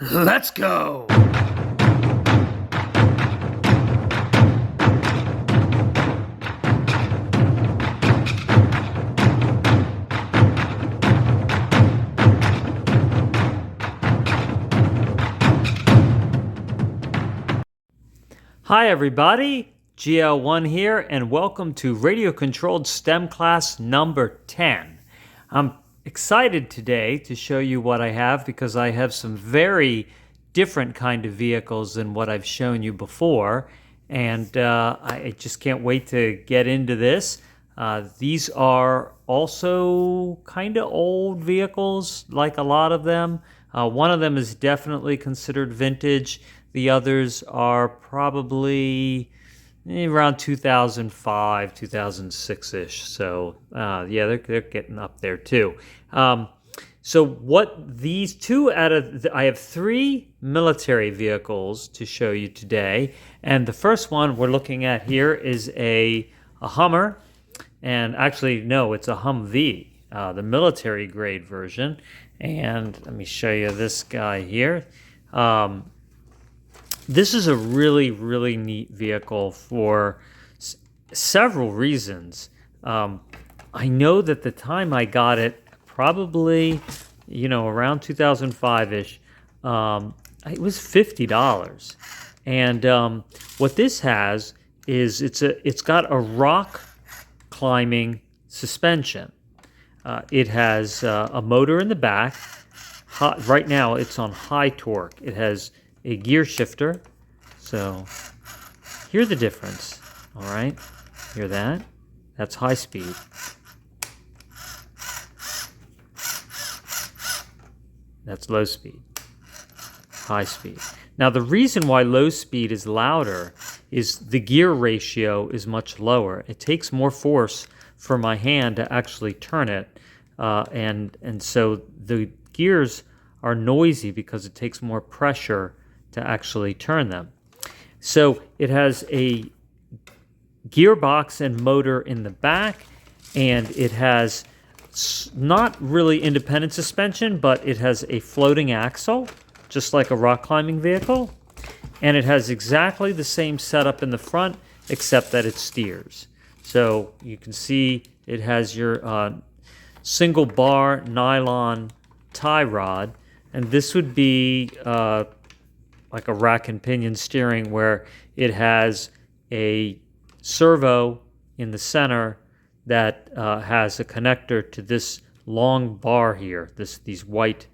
Let's go! Hi everybody, GL1 here, and welcome to Radio Controlled STEM class number 10. I'm excited today to show you what I have because I have some very different kind of vehicles than what I've shown you before, and I just can't wait to get into this. These are also kind of old vehicles, like a lot of them. One of them is definitely considered vintage. The others are probably around 2005, 2006-ish. So yeah, they're getting up there too. So what these two I have three military vehicles to show you today. And the first one we're looking at here is a Hummer. And actually, no, it's a Humvee, the military grade version. And let me show you this guy here. This is a really, really neat vehicle for several reasons. I know that the time I got it, probably, around 2005-ish, it was $50. And what this has is it's got a rock climbing suspension. It has a motor in the back. Right now, it's on high torque. It has a gear shifter. So hear the difference. All right, hear that? That's high speed. That's low speed. High speed. Now the reason why low speed is louder is the gear ratio is much lower. It takes more force for my hand to actually turn it, and so the gears are noisy because it takes more pressure to actually turn them. So it has a gearbox and motor in the back, and it has not really independent suspension, but it has a floating axle, just like a rock climbing vehicle. And it has exactly the same setup in the front, except that it steers. So you can see it has your single bar nylon tie rod, and this would be like a rack and pinion steering, where it has a servo in the center that has a connector to this long bar here. This white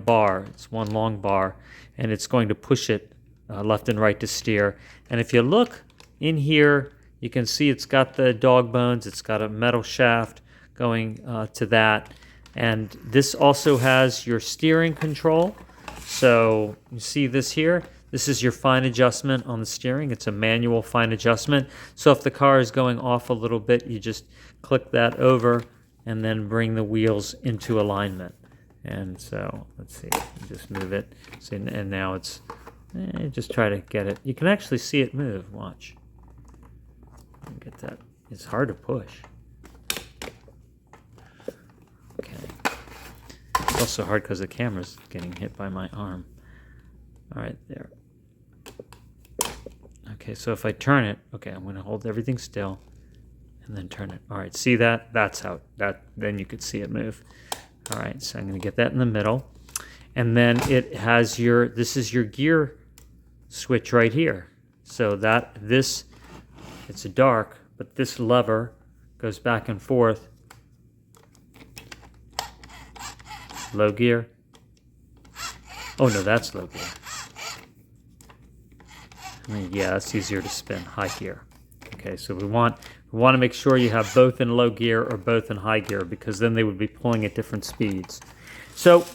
bar. It's one long bar, and it's going to push it left and right to steer. And if you look in here, you can see it's got the dog bones. It's got a metal shaft going to that, and this also has your steering control. So you see this here? This is your fine adjustment on the steering. It's a manual fine adjustment. So if the car is going off a little bit, you just click that over and then bring the wheels into alignment. And so let's see, just move it. See, and now it's, just try to get it. You can actually see it move. Watch. Get that. It's hard to push. Okay. It's also hard because the camera's getting hit by my arm. All right, there. Okay, so if I turn it, okay, I'm going to hold everything still and then turn it. All right, see that? That's how, then you could see it move. All right, so I'm going to get that in the middle. And then it has this is your gear switch right here. So it's dark, but this lever goes back and forth. Low gear. Oh no, that's low gear. Yeah, that's easier to spin. High gear. Okay, so we want to make sure you have both in low gear or both in high gear, because then they would be pulling at different speeds. So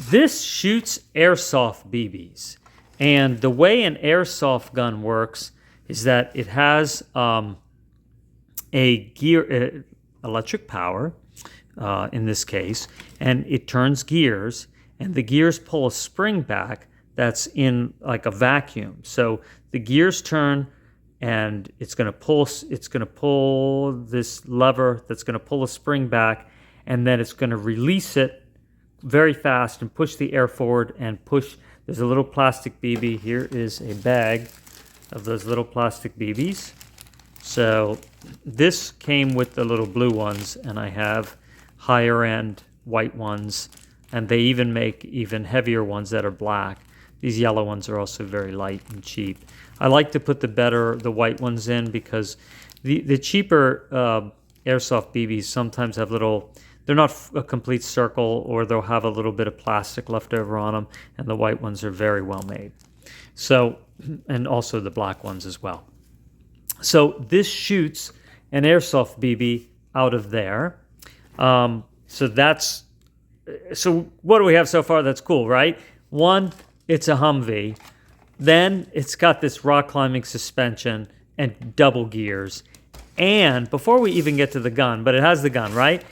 this shoots airsoft BBs, and the way an airsoft gun works is that it has a gear, electric power. In this case, and it turns gears, and the gears pull a spring back that's in like a vacuum. So the gears turn, and it's going to pull this lever that's going to pull a spring back, and then it's going to release it very fast and push the air forward and push. There's a little plastic BB. Here is a bag of those little plastic BBs. So this came with the little blue ones, and I have higher end white ones, and they even make even heavier ones that are black. These yellow ones are also very light and cheap. I like to put the white ones in because the cheaper Airsoft BBs sometimes have little, they're not a complete circle, or they'll have a little bit of plastic left over on them, and the white ones are very well made. So, and also the black ones as well. So this shoots an Airsoft BB out of there. So what do we have so far that's cool, right? One, it's a Humvee. Then it's got this rock climbing suspension and double gears. And before we even get to the gun, but it has the gun, right?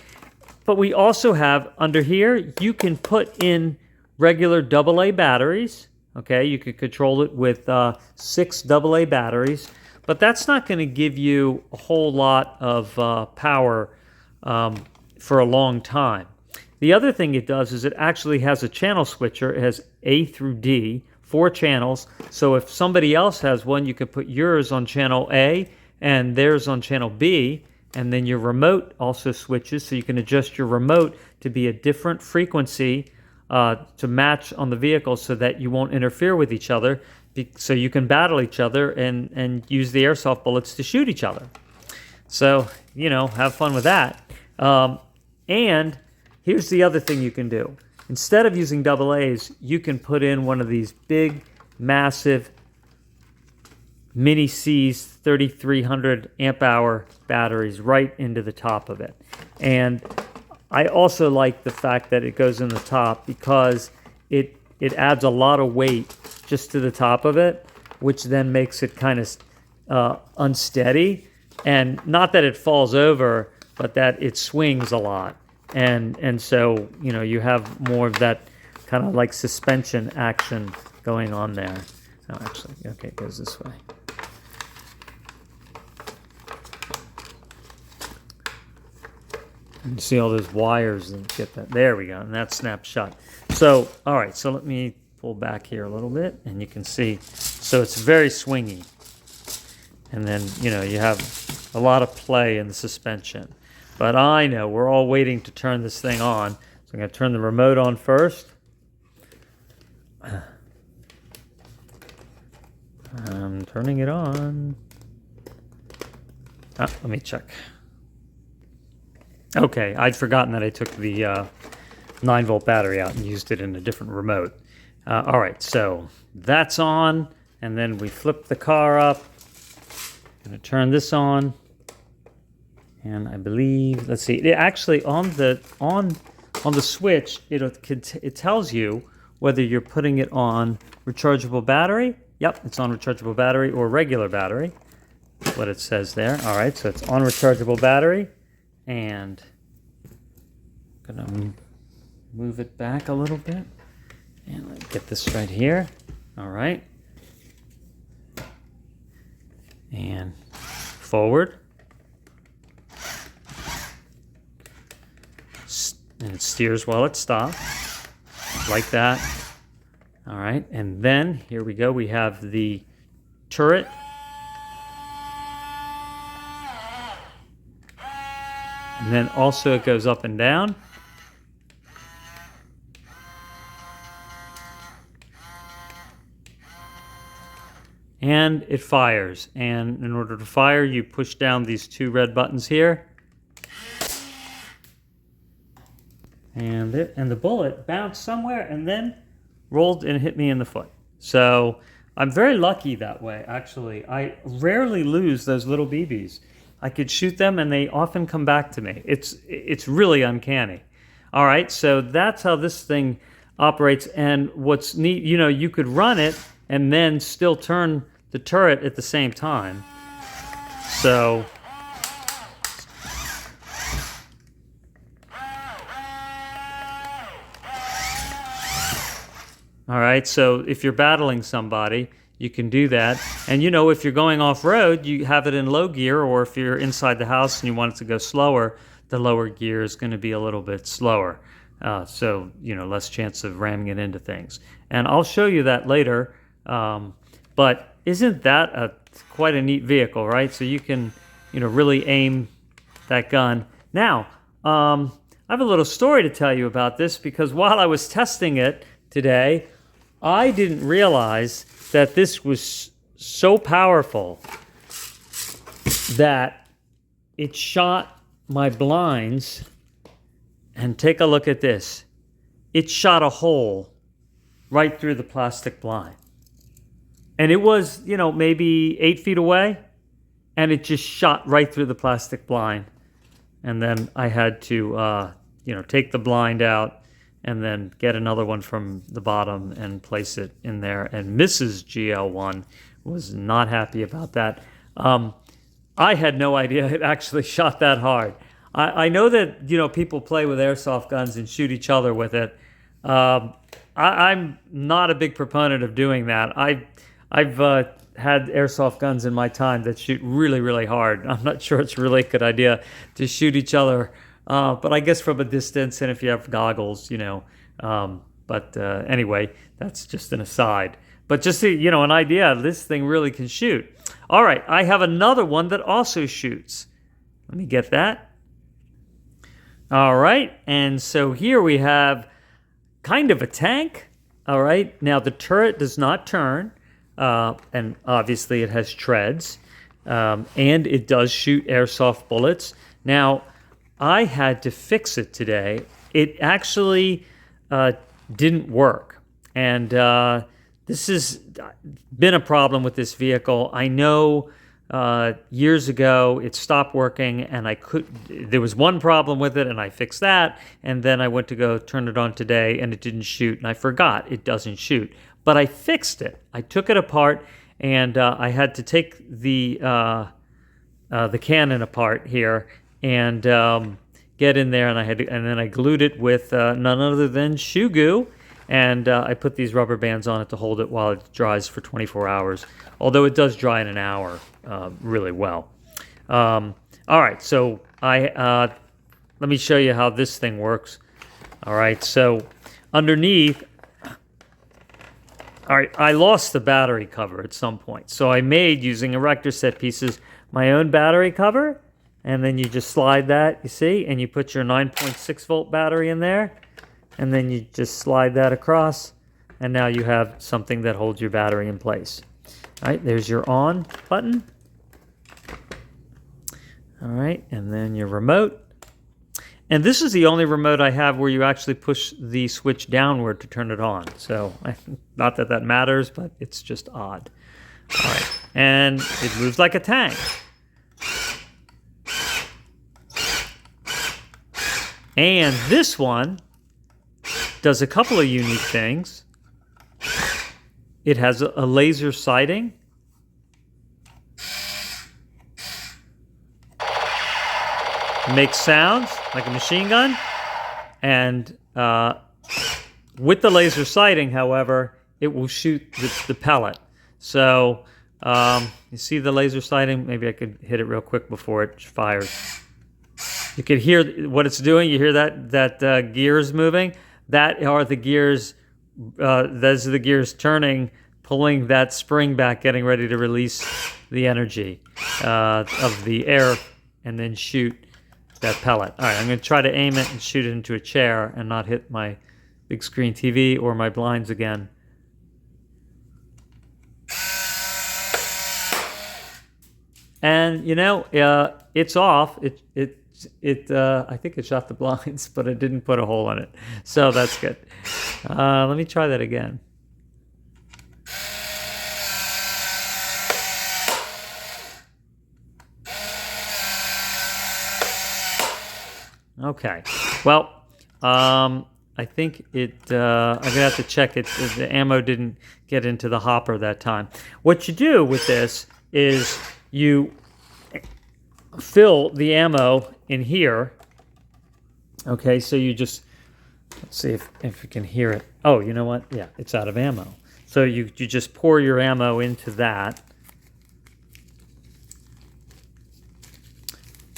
But we also have under here, you can put in regular AA batteries. Okay, you can control it with 6 AA batteries. But that's not going to give you a whole lot of power for a long time. The other thing it does is it actually has a channel switcher. It has A through D, 4 channels. So if somebody else has one, you could put yours on channel A and theirs on channel B. And then your remote also switches, so you can adjust your remote to be a different frequency to match on the vehicle so that you won't interfere with each other. So you can battle each other and use the airsoft bullets to shoot each other. So, you know, have fun with that. And here's the other thing you can do. Instead of using AA's, you can put in one of these big, massive Mini C's 3300 amp hour batteries right into the top of it. And I also like the fact that it goes in the top because it adds a lot of weight just to the top of it, which then makes it kind of unsteady. And not that it falls over, but that it swings a lot. And so, you know, you have more of that kind of like suspension action going on there. Oh, actually, okay, it goes this way. You see all those wires and get that. There we go, and that snaps shut. So, all right, so let me pull back here a little bit, and you can see. So it's very swingy. And then, you know, you have a lot of play in the suspension. But I know we're all waiting to turn this thing on. So I'm going to turn the remote on first. I'm turning it on. Let me check. Okay, I'd forgotten that I took the 9-volt battery out and used it in a different remote. All right, so that's on, and then we flip the car up. I'm going to turn this on, and I believe, let's see, it actually on the switch, it tells you whether you're putting it on rechargeable battery. Yep, it's on rechargeable battery or regular battery. That's what it says there. All right, so it's on rechargeable battery. And I'm gonna move it back a little bit, and let's get this right here. All right, and forward, and it steers while it stops, like that. All right, and then here we go. We have the turret. And then also it goes up and down. And it fires. And in order to fire, you push down these 2 red buttons here. And the bullet bounced somewhere and then rolled and hit me in the foot. So I'm very lucky that way, actually. I rarely lose those little BBs. I could shoot them, and they often come back to me. It's really uncanny. All right, so that's how this thing operates. And what's neat, you know, you could run it and then still turn the turret at the same time. So, all right, so if you're battling somebody, you can do that. And you know, if you're going off-road, you have it in low gear, or if you're inside the house and you want it to go slower, the lower gear is going to be a little bit slower. So, less chance of ramming it into things. And I'll show you that later. But isn't that quite a neat vehicle, right? So you can, really aim that gun. Now, I have a little story to tell you about this, because while I was testing it today, I didn't realize that this was so powerful that it shot my blinds. And take a look at this. It shot a hole right through the plastic blind. And it was, maybe 8 feet away, and it just shot right through the plastic blind. And then I had to, take the blind out and then get another one from the bottom and place it in there. And Mrs. GL1 was not happy about that. I had no idea it actually shot that hard. I know that, people play with airsoft guns and shoot each other with it. I'm not a big proponent of doing that. I've had airsoft guns in my time that shoot really, really hard. I'm not sure it's really a good idea to shoot each other, but I guess from a distance, and if you have goggles, But anyway, that's just an aside. But just so an idea, this thing really can shoot. All right, I have another one that also shoots. Let me get that. All right, and so here we have kind of a tank. All right, now the turret does not turn, and obviously it has treads, and it does shoot airsoft bullets. Now, I had to fix it today. It actually didn't work, and this has been a problem with this vehicle. I know years ago it stopped working, and there was one problem with it, and I fixed that, and then I went to go turn it on today, and it didn't shoot, and I forgot it doesn't shoot. But I fixed it. I took it apart, and I had to take the cannon apart here and get in there, and then I glued it with none other than shoe goo. And I put these rubber bands on it to hold it while it dries for 24 hours, although it does dry in an hour really well. All right, so let me show you how this thing works. All right, so underneath, all right, I lost the battery cover at some point. So I made, using erector set pieces, my own battery cover, and then you just slide that, you see, and you put your 9.6 volt battery in there. And then you just slide that across, and now you have something that holds your battery in place. All right, there's your on button. All right, and then your remote. And this is the only remote I have where you actually push the switch downward to turn it on. So, not that that matters, but it's just odd. All right, and it moves like a tank. And this one does a couple of unique things. It has a laser sighting. It makes sounds like a machine gun. And with the laser sighting, however, it will shoot the pellet. So you see the laser sighting? Maybe I could hit it real quick before it fires. You can hear what it's doing. You hear that gears moving? That are the gears, those are the gears turning, pulling that spring back, getting ready to release the energy of the air and then shoot that pellet. All right, I'm going to try to aim it and shoot it into a chair and not hit my big screen TV or my blinds again. And, it's off. I think it shot the blinds, but it didn't put a hole in it. So that's good. Let me try that again. Okay. Well, I think I'm going to have to check it. The ammo didn't get into the hopper that time. What you do with this is you fill the ammo in here. Okay, so you just, let's see if you can hear it. Oh, you know what? Yeah, it's out of ammo. So you just pour your ammo into that.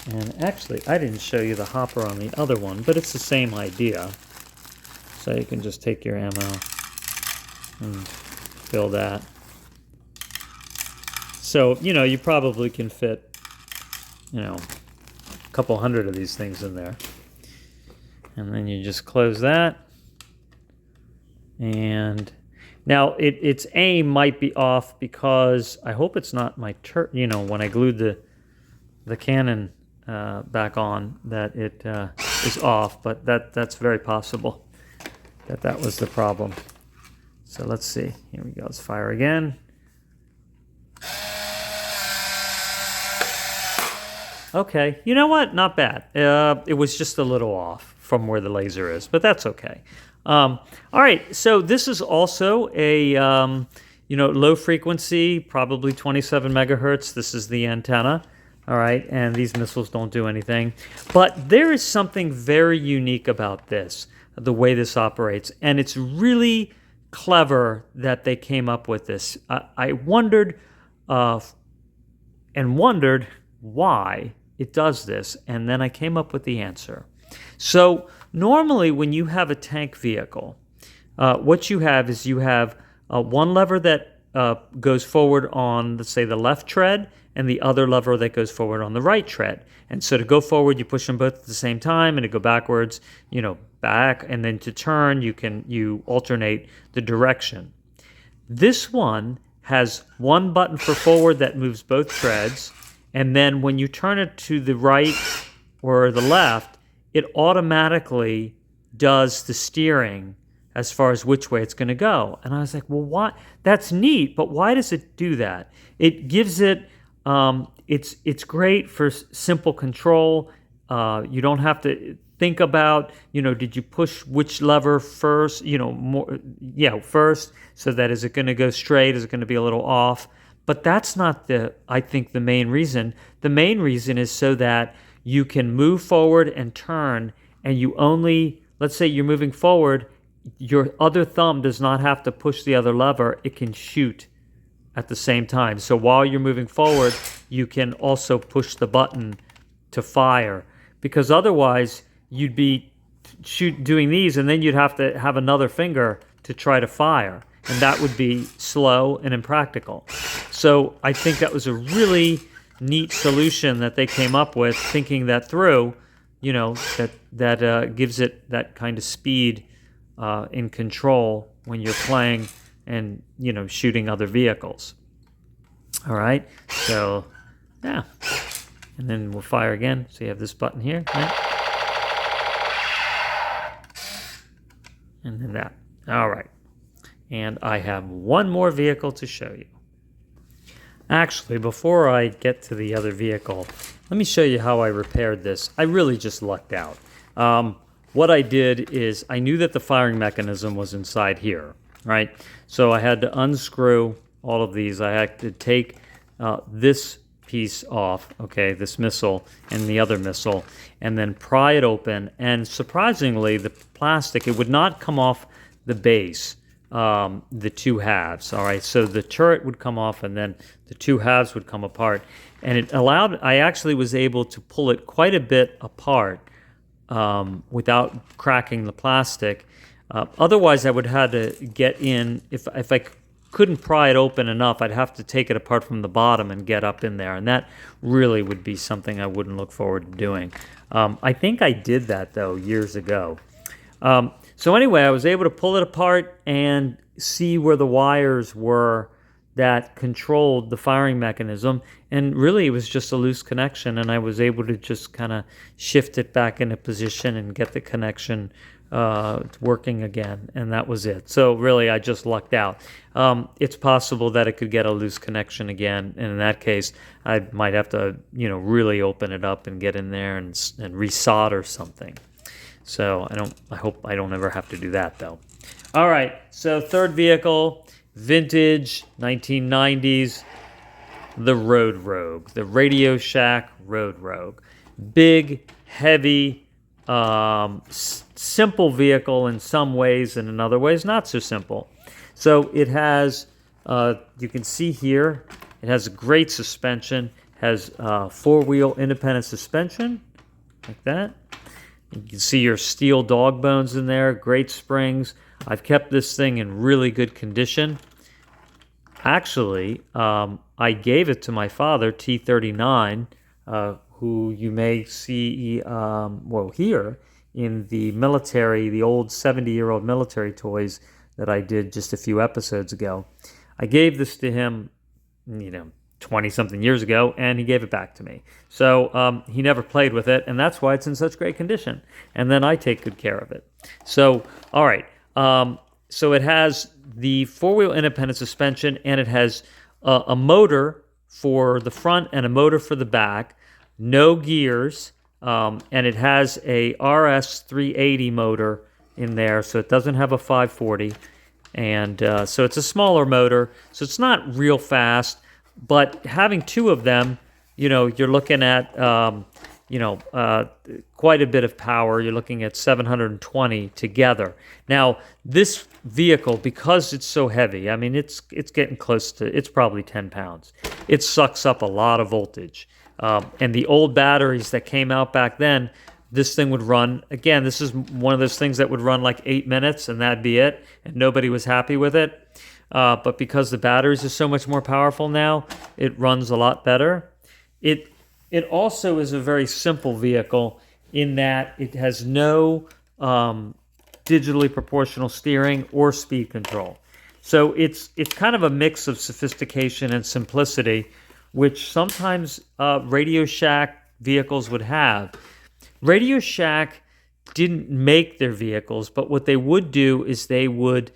And actually, I didn't show you the hopper on the other one, but it's the same idea. So you can just take your ammo and fill that. So, you probably can fit, a couple hundred of these things in there. And then you just close that. And now its aim might be off because I hope it's not my when I glued the cannon back on that it is off, but that's very possible that was the problem. So let's see. Here we go. Let's fire again. Okay, you know what? Not bad. It was just a little off from where the laser is, but that's okay. All right, so this is also a low frequency, probably 27 megahertz. This is the antenna. All right, and these missiles don't do anything. But there is something very unique about this, the way this operates, and it's really clever that they came up with this. I wondered why it does this, and then I came up with the answer. So normally when you have a tank vehicle, what you have is one lever that goes forward on, let's say, the left tread, and the other lever that goes forward on the right tread. And so to go forward, you push them both at the same time, and to go backwards, back, and then to turn, you alternate the direction. This one has one button for forward that moves both treads, and then when you turn it to the right or the left, it automatically does the steering as far as which way it's going to go. And I was like, well, what? That's neat, but why does it do that? It gives it, it's great for simple control. You don't have to think about, did you push which lever first, first, so that is it going to go straight? Is it going to be a little off? But that's not I think the main reason. The main reason is so that you can move forward and turn, and you only, let's say you're moving forward, your other thumb does not have to push the other lever. It can shoot at the same time. So while you're moving forward, you can also push the button to fire, because otherwise you'd be doing these, and then you'd have to have another finger to try to fire, and that would be slow and impractical. So I think that was a really neat solution that they came up with, thinking that through, that gives it that kind of speed in control when you're playing and, shooting other vehicles. All right, so, yeah. And then we'll fire again. So you have this button here, right? And then that. All right. And I have one more vehicle to show you. Actually, before I get to the other vehicle, let me show you how I repaired this. I really just lucked out. What I did is I knew that the firing mechanism was inside here, right? So I had to unscrew all of these. I had to take this piece off, okay, this missile and the other missile, and then pry it open. And surprisingly, the plastic, it would not come off the base, the two halves, all right? So the turret would come off, and then the two halves would come apart. And it allowed, I actually was able to pull it quite a bit apart without cracking the plastic. Otherwise, I would have had to get in, if I couldn't pry it open enough, I'd have to take it apart from the bottom and get up in there, and that really would be something I wouldn't look forward to doing. I think I did that, though, years ago. So anyway, I was able to pull it apart and see where the wires were that controlled the firing mechanism, and really it was just a loose connection, and I was able to just kind of shift it back into position and get the connection working again, and that was it. So really, I just lucked out. It's possible that it could get a loose connection again, and in that case, I might have to, really open it up and get in there and resolder something. So I hope I don't ever have to do that, though. All right, so third vehicle, vintage 1990s, the Road Rogue, the Radio Shack Road Rogue. Big, heavy, simple vehicle in some ways, and in other ways not so simple. So it has, you can see here, it has a great suspension, has four-wheel independent suspension, like that. You can see your steel dog bones in there, great springs. I've kept this thing in really good condition. Actually, I gave it to my father, T39, who you may see, here in the military, the old 70-year-old military toys that I did just a few episodes ago. I gave this to him, 20-something years ago, and he gave it back to me. So he never played with it, and that's why it's in such great condition. And then I take good care of it. So, all right. So it has the four-wheel independent suspension, and it has a motor for the front and a motor for the back, no gears, and it has a RS 380 motor in there, so it doesn't have a 540. And so it's a smaller motor, so it's not real fast, but having two of them, you're looking at, quite a bit of power. You're looking at 720 together. Now, this vehicle, because it's so heavy, I mean, it's getting close to, it's probably 10 pounds. It sucks up a lot of voltage. And the old batteries that came out back then, this thing would run, again, this is one of those things that would run like 8 minutes and that'd be it, and nobody was happy with it. But because the batteries are so much more powerful now, it runs a lot better. It also is a very simple vehicle in that it has no digitally proportional steering or speed control. So it's kind of a mix of sophistication and simplicity, which sometimes Radio Shack vehicles would have. Radio Shack didn't make their vehicles, but what they would do is they would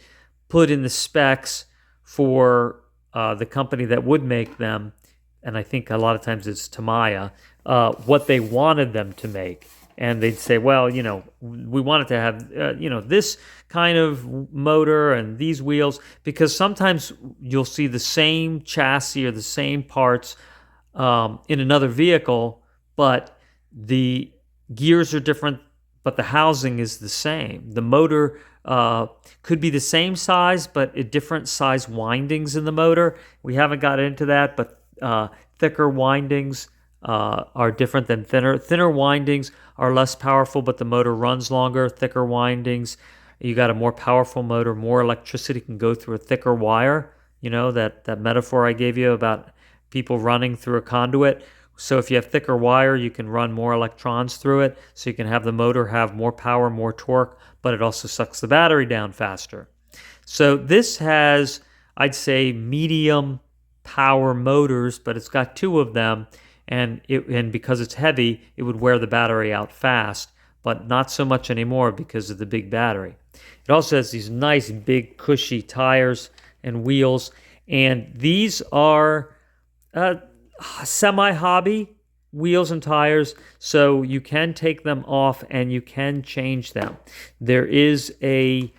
put in the specs for the company that would make them, and I think a lot of times it's Tamiya, what they wanted them to make. And they'd say, well, we wanted to have, this kind of motor and these wheels, because sometimes you'll see the same chassis or the same parts in another vehicle, but the gears are different, but the housing is the same. The motor could be the same size, but a different size windings in the motor. We haven't got into that, but thicker windings are different than thinner. Thinner windings are less powerful, but the motor runs longer. Thicker windings, you got a more powerful motor, more electricity can go through a thicker wire. That metaphor I gave you about people running through a conduit. So if you have thicker wire, you can run more electrons through it, so you can have the motor have more power, more torque, but it also sucks the battery down faster. So this has, I'd say, medium power motors, but it's got two of them, and because it's heavy, it would wear the battery out fast, but not so much anymore because of the big battery. It also has these nice big cushy tires and wheels, and these are semi-hobby wheels and tires, so you can take them off and you can change them. There is a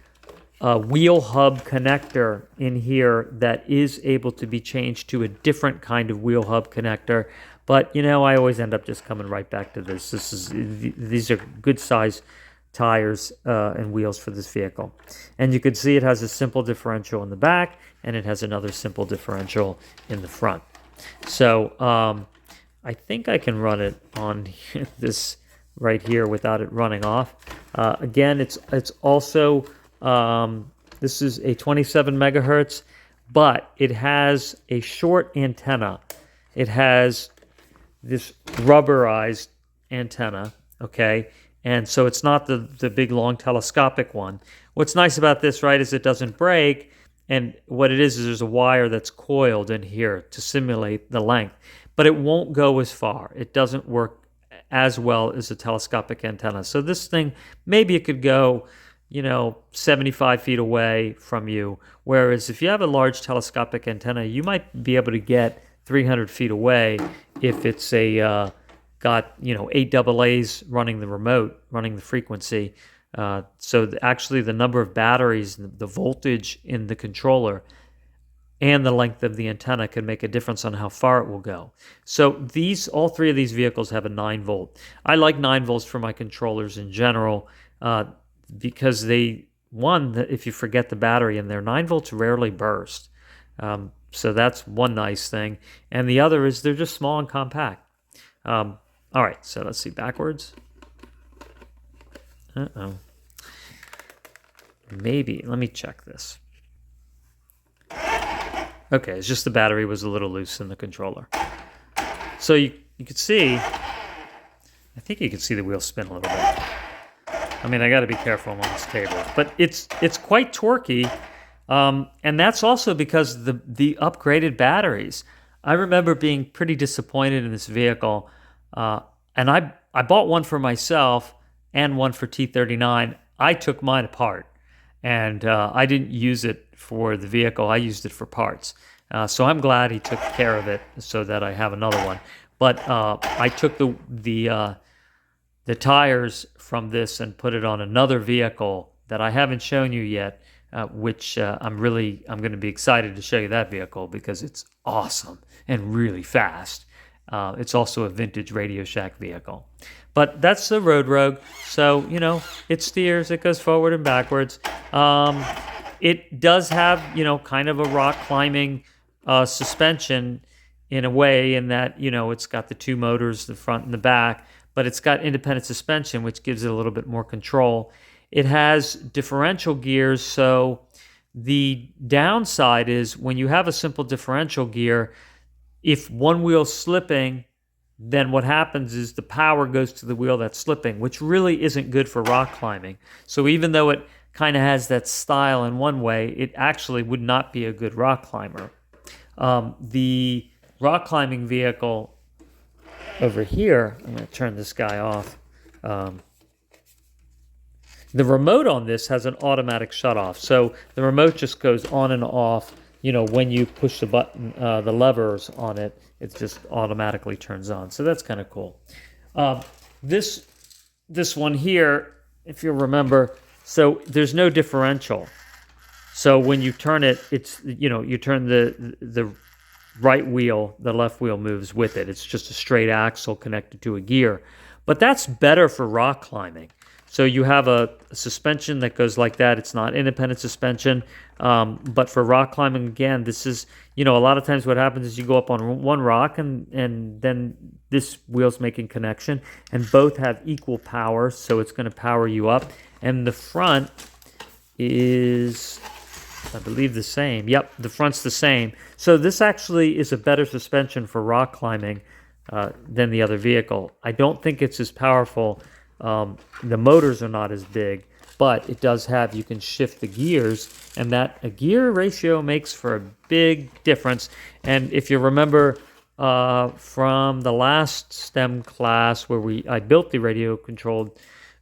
wheel hub connector in here that is able to be changed to a different kind of wheel hub connector, but I always end up just coming right back to this. These are good size tires and wheels for this vehicle. And you can see it has a simple differential in the back, and it has another simple differential in the front. So I think I can run it on this right here without it running off. Again, it's also, this is a 27 megahertz, but it has a short antenna. It has this rubberized antenna, okay? And so it's not the big, long telescopic one. What's nice about this, right, is it doesn't break. And what it is there's a wire that's coiled in here to simulate the length. But it won't go as far. It doesn't work as well as a telescopic antenna. So this thing, maybe it could go, 75 feet away from you. Whereas if you have a large telescopic antenna, you might be able to get 300 feet away if it's got 8 AA's running the remote, running the frequency. So actually the number of batteries, the voltage in the controller, and the length of the antenna can make a difference on how far it will go. So all three of these vehicles have a 9 volt. I like 9 volts for my controllers in general because if you forget the battery in there, 9 volts rarely burst. So that's one nice thing. And the other is they're just small and compact. All right, so let's see backwards. Uh-oh. Maybe. Let me check this. Okay, it's just the battery was a little loose in the controller. So you could see, I think you can see the wheel spin a little bit. I mean, I got to be careful on this table, but it's quite torquey, and that's also because the upgraded batteries. I remember being pretty disappointed in this vehicle, and I bought one for myself and one for T39. I took mine apart, and I didn't use it for the vehicle. I used it for parts. So I'm glad he took care of it so that I have another one. But I took the tires from this and put it on another vehicle that I haven't shown you yet, which I'm going to be excited to show you that vehicle because it's awesome and really fast. It's also a vintage Radio Shack vehicle. But that's the Road Rogue. So, it steers, it goes forward and backwards. It does have, kind of a rock climbing suspension in a way in that, it's got the two motors, the front and the back, but it's got independent suspension, which gives it a little bit more control. It has differential gears, so the downside is when you have a simple differential gear, if one wheel's slipping, then what happens is the power goes to the wheel that's slipping, which really isn't good for rock climbing. So even though it kind of has that style in one way, it actually would not be a good rock climber. The rock climbing vehicle over here, I'm going to turn this guy off. The remote on this has an automatic shutoff. So the remote just goes on and off. When you push the button, the levers on it, it just automatically turns on. So that's kind of cool. This one here, if you remember, so there's no differential. So when you turn it, it's you turn the right wheel, the left wheel moves with it. It's just a straight axle connected to a gear. But that's better for rock climbing. So you have a suspension that goes like that. It's not independent suspension. But for rock climbing, again, this is, a lot of times what happens is you go up on one rock and then this wheel's making connection. And both have equal power, so it's going to power you up. And the front is, I believe, the same. Yep, the front's the same. So this actually is a better suspension for rock climbing than the other vehicle. I don't think it's as powerful. The motors are not as big, but it does have, you can shift the gears, and that a gear ratio makes for a big difference. And if you remember from the last STEM class where I built the radio controlled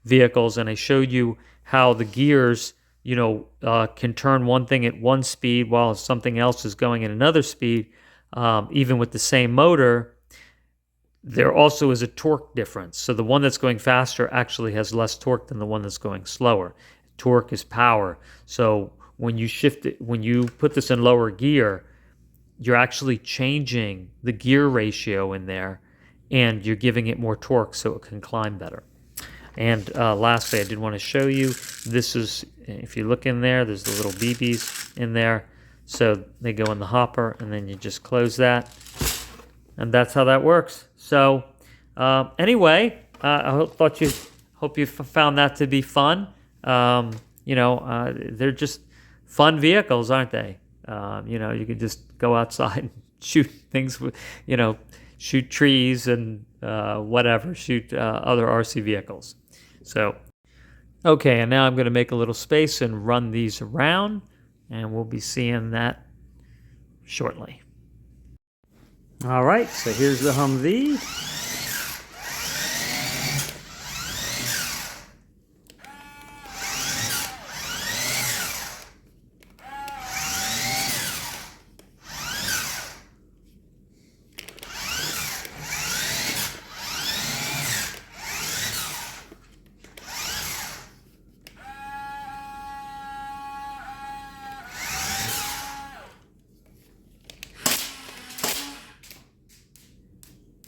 vehicles and I showed you how the gears can turn one thing at one speed while something else is going at another speed, even with the same motor. There also is a torque difference. So the one that's going faster actually has less torque than the one that's going slower. Torque is power. So when you shift it, when you put this in lower gear, you're actually changing the gear ratio in there, and you're giving it more torque so it can climb better. And lastly, I did want to show you, this is, if you look in there, there's the little BBs in there. So they go in the hopper, and then you just close that. And that's how that works. So anyway, I hope you found that to be fun. They're just fun vehicles, aren't they? You can just go outside and shoot things with, shoot trees and whatever, shoot other RC vehicles. So, okay, and now I'm going to make a little space and run these around, and we'll be seeing that shortly. All right, so here's the Humvee.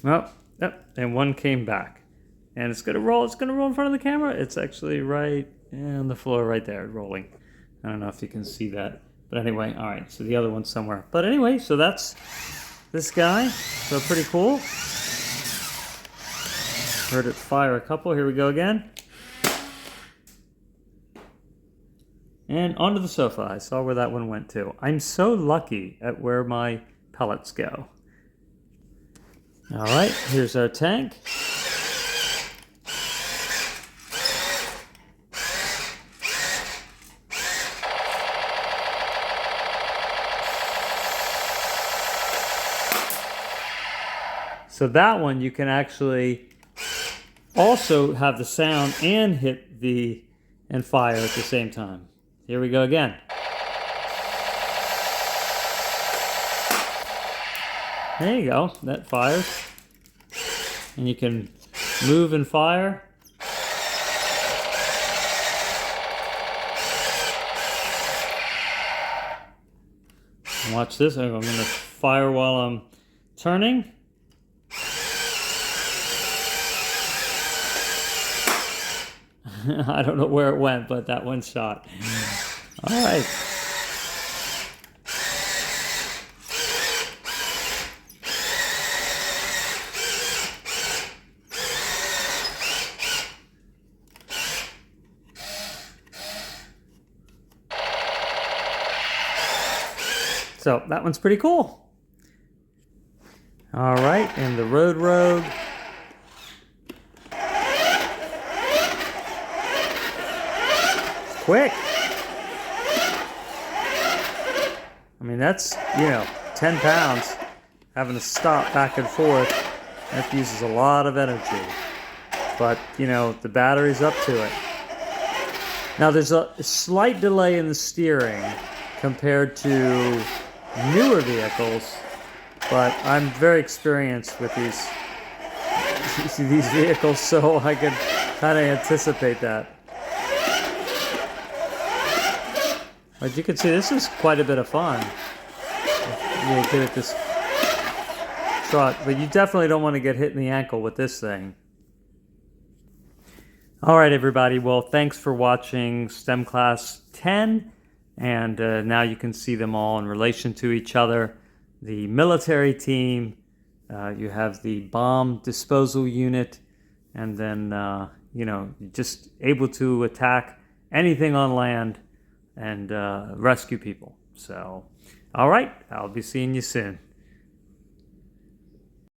Well, yep, and one came back. And it's gonna roll in front of the camera. It's actually right on the floor right there, rolling. I don't know if you can see that. But anyway, all right, so the other one's somewhere. But anyway, so that's this guy. So pretty cool. Heard it fire a couple. Here we go again. And onto the sofa. I saw where that one went too. I'm so lucky at where my pellets go. All right, here's our tank. So that one you can actually also have the sound and hit and fire at the same time. Here we go again. There you go, that fires. And you can move and fire. Watch this, I'm going to fire while I'm turning. I don't know where it went, but that one shot. All right. So that one's pretty cool. All right, and the Rogue. Quick. I mean, that's, 10 pounds having to stop back and forth. That uses a lot of energy. But, the battery's up to it. Now, there's a slight delay in the steering compared to newer vehicles, but I'm very experienced with these vehicles, so I can kind of anticipate that. But you can see this is quite a bit of fun. You get at this trot, but you definitely don't want to get hit in the ankle with this thing. All right, everybody. Well, thanks for watching STEM Class 10. And now you can see them all in relation to each other. The military team, you have the bomb disposal unit, and then, just able to attack anything on land and rescue people. So, all right, I'll be seeing you soon.